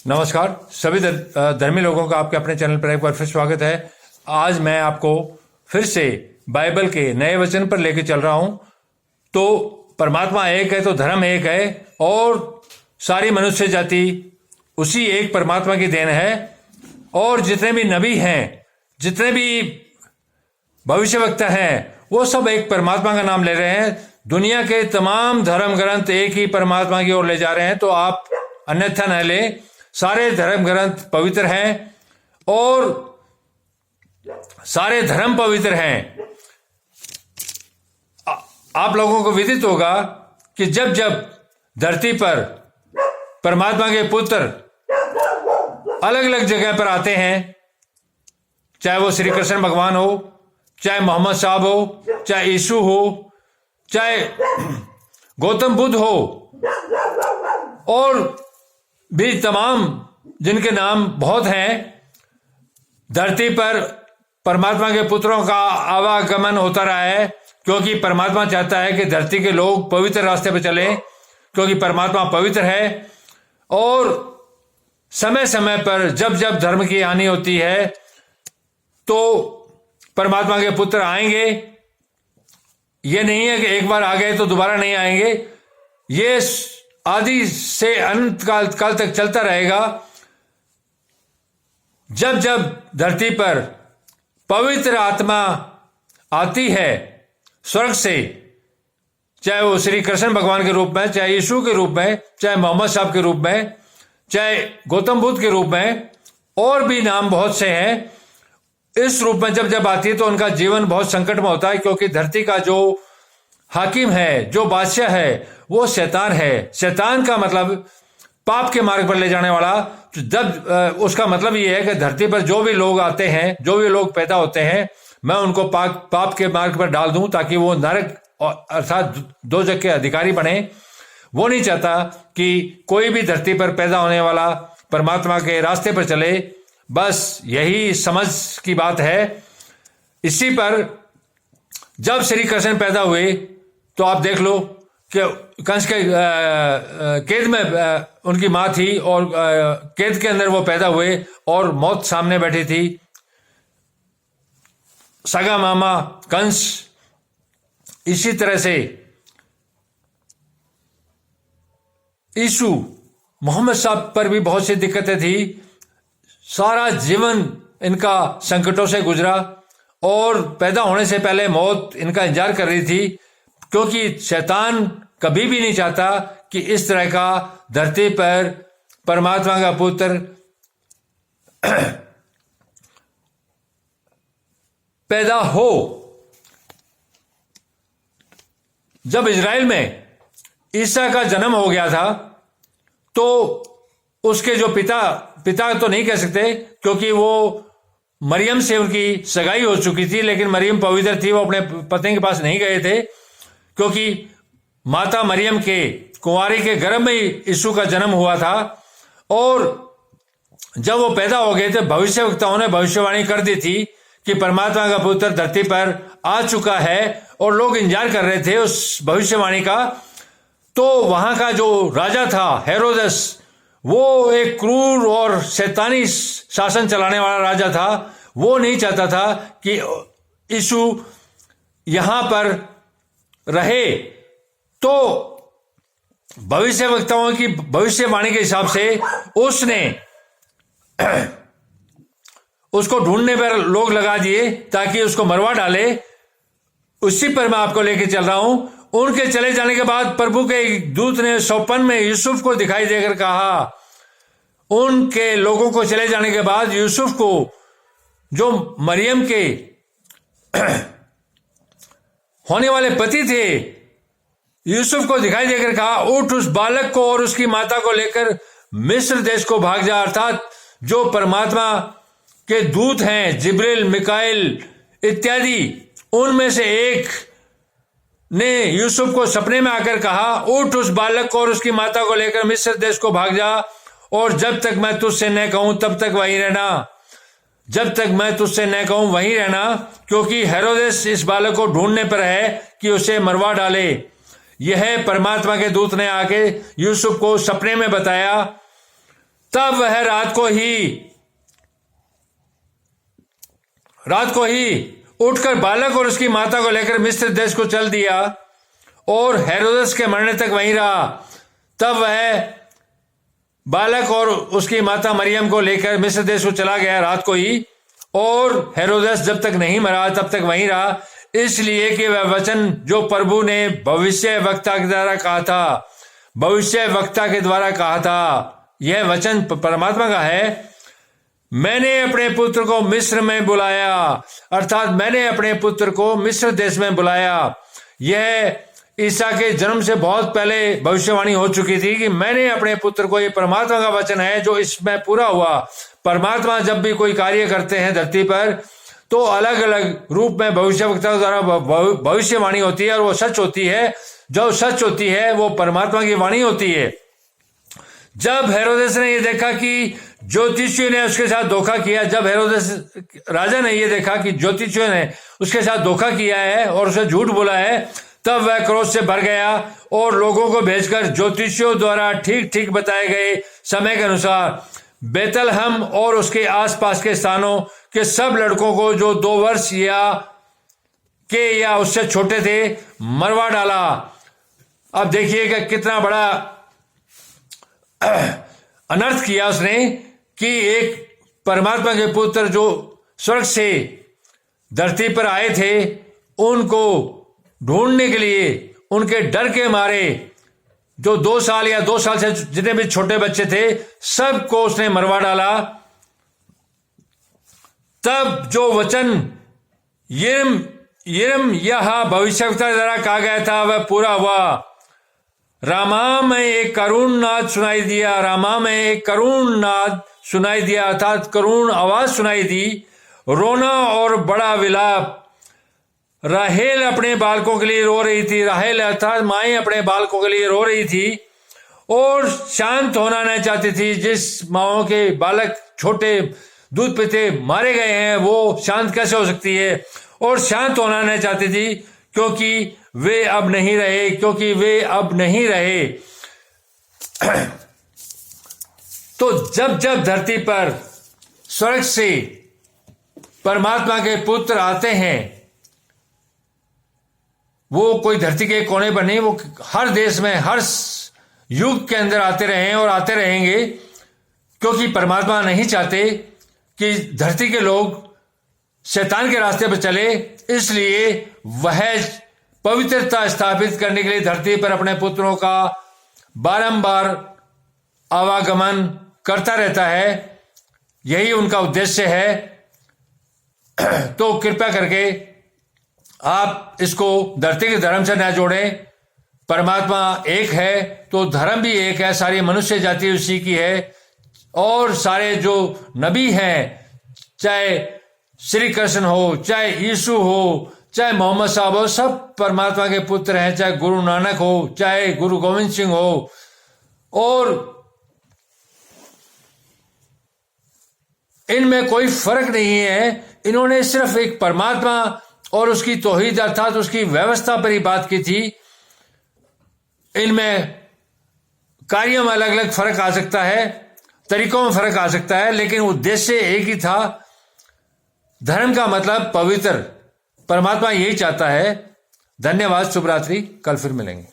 नमस्कार सभी धर्मी लोगों का आपके अपने चैनल पर एक बार फिर स्वागत है। आज मैं आपको फिर से बाइबल के नए वचन पर लेके चल रहा हूं। तो परमात्मा एक है तो धर्म एक है और सारी मनुष्य जाति उसी एक परमात्मा की देन है। और जितने भी नबी हैं, जितने भी भविष्यवक्ता हैं, वो सब एक परमात्मा का नाम ले रहे हैं। दुनिया के तमाम धर्म ग्रंथ एक ही परमात्मा की ओर ले जा रहे हैं। तो आप अन्यथा न लें, सारे धर्म ग्रंथ पवित्र हैं और सारे धर्म पवित्र हैं। आप लोगों को विदित होगा कि जब जब धरती पर परमात्मा के पुत्र अलग अलग जगह पर आते हैं, चाहे वो श्री कृष्ण भगवान हो, चाहे मोहम्मद साहब हो, चाहे यीशु हो, चाहे गौतम बुद्ध हो, और भी तमाम जिनके नाम बहुत हैं, धरती पर परमात्मा के पुत्रों का आवागमन होता रहा है। क्योंकि परमात्मा चाहता है कि धरती के लोग पवित्र रास्ते पर चलें, क्योंकि परमात्मा पवित्र है। और समय समय पर जब जब धर्म की हानि होती है तो परमात्मा के पुत्र आएंगे। ये नहीं है कि एक बार आ गए तो दोबारा नहीं आएंगे। ये आदि से अनंत काल तक चलता रहेगा। जब जब धरती पर पवित्र आत्मा आती है स्वर्ग से, चाहे वो श्री कृष्ण भगवान के रूप में, चाहे यीशु के रूप में, चाहे मोहम्मद साहब के रूप में, चाहे गौतम बुद्ध के रूप में, और भी नाम बहुत से हैं, इस रूप में जब जब आती है तो उनका जीवन बहुत संकट में होता है। क्योंकि धरती का जो हाकिम है, जो बादशाह है, वो शैतान है। शैतान का मतलब पाप के मार्ग पर ले जाने वाला। जब उसका मतलब ये है कि धरती पर जो भी लोग आते हैं, जो भी लोग पैदा होते हैं, मैं उनको पाप के मार्ग पर डाल दूं ताकि वो नरक अर्थात दोजख के अधिकारी बने। वो नहीं चाहता कि कोई भी धरती पर पैदा होने वाला परमात्मा के रास्ते पर चले। बस यही समझ की बात है। इसी पर जब श्री कृष्ण पैदा हुए तो आप देख लो कि कंस के कैद में उनकी मां थी और कैद के अंदर वो पैदा हुए और मौत सामने बैठी थी। सगा मामा कंस। इसी तरह से यीशु मोहम्मद साहब पर भी बहुत सी दिक्कतें थी। सारा जीवन इनका संकटों से गुजरा और पैदा होने से पहले मौत इनका इंतजार कर रही थी। क्योंकि शैतान कभी भी नहीं चाहता कि इस तरह का धरती पर परमात्मा का पुत्र पैदा हो। जब इजराइल में ईसा का जन्म हो गया था तो उसके जो पिता तो नहीं कह सकते, क्योंकि वो मरियम से उनकी सगाई हो चुकी थी, लेकिन मरियम पवित्र थी, वो अपने पति के पास नहीं गए थे। क्योंकि माता मरियम के कुंवारी के गर्भ में ही यीशु का जन्म हुआ था। और जब वो पैदा हो गए थे, भविष्यवक्ताओं ने भविष्यवाणी कर दी थी कि परमात्मा का पुत्र धरती पर आ चुका है, और लोग इंतजार कर रहे थे उस भविष्यवाणी का। तो वहां का जो राजा था हेरोदेस, वो एक क्रूर और शैतानी शासन चलाने वाला राजा था। वो नहीं चाहता था कि यीशु यहां पर रहे। तो भविष्यवक्ताओं की भविष्यवाणी के हिसाब से उसने उसको ढूंढने पर लोग लगा दिए ताकि उसको मरवा डाले। उसी पर मैं आपको लेके चल रहा हूं। उनके चले जाने के बाद प्रभु के दूत ने स्वप्न में यूसुफ को दिखाई देकर कहा, उनके लोगों को चले जाने के बाद यूसुफ को, जो मरियम के होने वाले पति थे, यूसुफ को दिखाई देकर कहा, उठ उस बालक को और उसकी माता को लेकर मिस्र देश को भाग जा। अर्थात जो परमात्मा के दूत हैं, जिब्रील, मिकाएल इत्यादि, उनमें से एक ने यूसुफ को सपने में आकर कहा, उठ उस बालक को और उसकी माता को लेकर मिस्र देश को भाग जा, और जब तक मैं तुझसे न कहूं तब तक वहीं रहना। जब तक मैं तुझसे न कहूं वहीं रहना, क्योंकि हेरोदेस इस बालक को ढूंढने पर है कि उसे मरवा डाले। यह परमात्मा के दूत ने आके यूसुफ को सपने में बताया। तब वह रात को ही उठकर बालक और उसकी माता को लेकर मिस्र देश को चल दिया और हेरोदेस के मरने तक वहीं रहा। तब वह बालक और उसकी माता मरियम को लेकर मिस्र देश को चला गया रात को ही, और हेरोदेस जब तक नहीं मरा तब तक वहीं रहा, इसलिए कि वह वचन जो प्रभु ने भविष्य वक्ता के द्वारा कहा था, यह वचन परमात्मा का है, मैंने अपने पुत्र को मिस्र में बुलाया, अर्थात मैंने अपने पुत्र को मिस्र देश में बुलाया। यह ईसा के जन्म से बहुत पहले भविष्यवाणी हो चुकी थी कि मैंने अपने पुत्र को, ये परमात्मा का वचन है जो इसमें पूरा हुआ। परमात्मा जब भी कोई कार्य करते हैं धरती पर तो अलग अलग रूप में भविष्यवक्ता द्वारा भविष्यवाणी होती है और वो सच होती है। जो सच होती है वो परमात्मा की वाणी होती है। जब हेरोदेस ने ये देखा कि ज्योतिषियों ने उसके साथ धोखा किया, जब हेरोदेस राजा ने ये देखा कि ज्योतिषियों ने उसके साथ धोखा किया है और उसे झूठ बोला है, तब वह क्रोध से भर गया और लोगों को भेजकर ज्योतिषियों द्वारा ठीक ठीक बताए गए समय के अनुसार बेतलहम और उसके आसपास के स्थानों के सब लड़कों को जो 2 वर्ष या उससे छोटे थे मरवा डाला। अब देखिएगा कितना बड़ा अनर्थ किया उसने कि एक परमात्मा के पुत्र जो स्वर्ग से धरती पर आए थे, उनको ढूंढने के लिए उनके डर के मारे जो 2 साल या 2 साल से जितने भी छोटे बच्चे थे सबको उसने मरवा डाला। तब जो वचन यह भविष्यवक्ता द्वारा कहा गया था वह पूरा हुआ। रामा में एक करुण नाद सुनाई दिया, रामा में एक करुण नाद सुनाई दिया, अर्थात करुण आवाज सुनाई दी, रोना और बड़ा विलाप। राहेल अपने बालकों के लिए रो रही थी, राहेल अर्थात माएं अपने बालकों के लिए रो रही थी और शांत होना नहीं चाहती थी। जिस माओं के बालक छोटे दूध पीते मारे गए हैं वो शांत कैसे हो सकती है, और शांत होना नहीं चाहती थी क्योंकि वे अब नहीं रहे। तो जब जब धरती पर स्वर्ग से परमात्मा के पुत्र आते हैं, वो कोई धरती के कोने पर नहीं, वो हर देश में हर युग के अंदर आते रहे हैं और आते रहेंगे, क्योंकि परमात्मा नहीं चाहते कि धरती के लोग शैतान के रास्ते पर चले। इसलिए वह पवित्रता स्थापित करने के लिए धरती पर अपने पुत्रों का बारंबार आवागमन करता रहता है, यही उनका उद्देश्य है। तो कृपया करके आप इसको धरती के धर्म से न जोड़ें। परमात्मा एक है तो धर्म भी एक है, सारी मनुष्य जाति उसी की है, और सारे जो नबी हैं, चाहे श्री कृष्ण हो, चाहे यीशु हो, चाहे मोहम्मद साहब हो, सब परमात्मा के पुत्र हैं। चाहे गुरु नानक हो, चाहे गुरु गोविंद सिंह हो, और इनमें कोई फर्क नहीं है। इन्होंने सिर्फ एक परमात्मा और उसकी तौहीद अर्थात उसकी व्यवस्था पर ही बात की थी। इनमें कार्यों में अलग अलग फर्क आ सकता है, तरीकों में फर्क आ सकता है, लेकिन उद्देश्य एक ही था। धर्म का मतलब पवित्र, परमात्मा यही चाहता है। धन्यवाद, शुभ रात्रि, कल फिर मिलेंगे।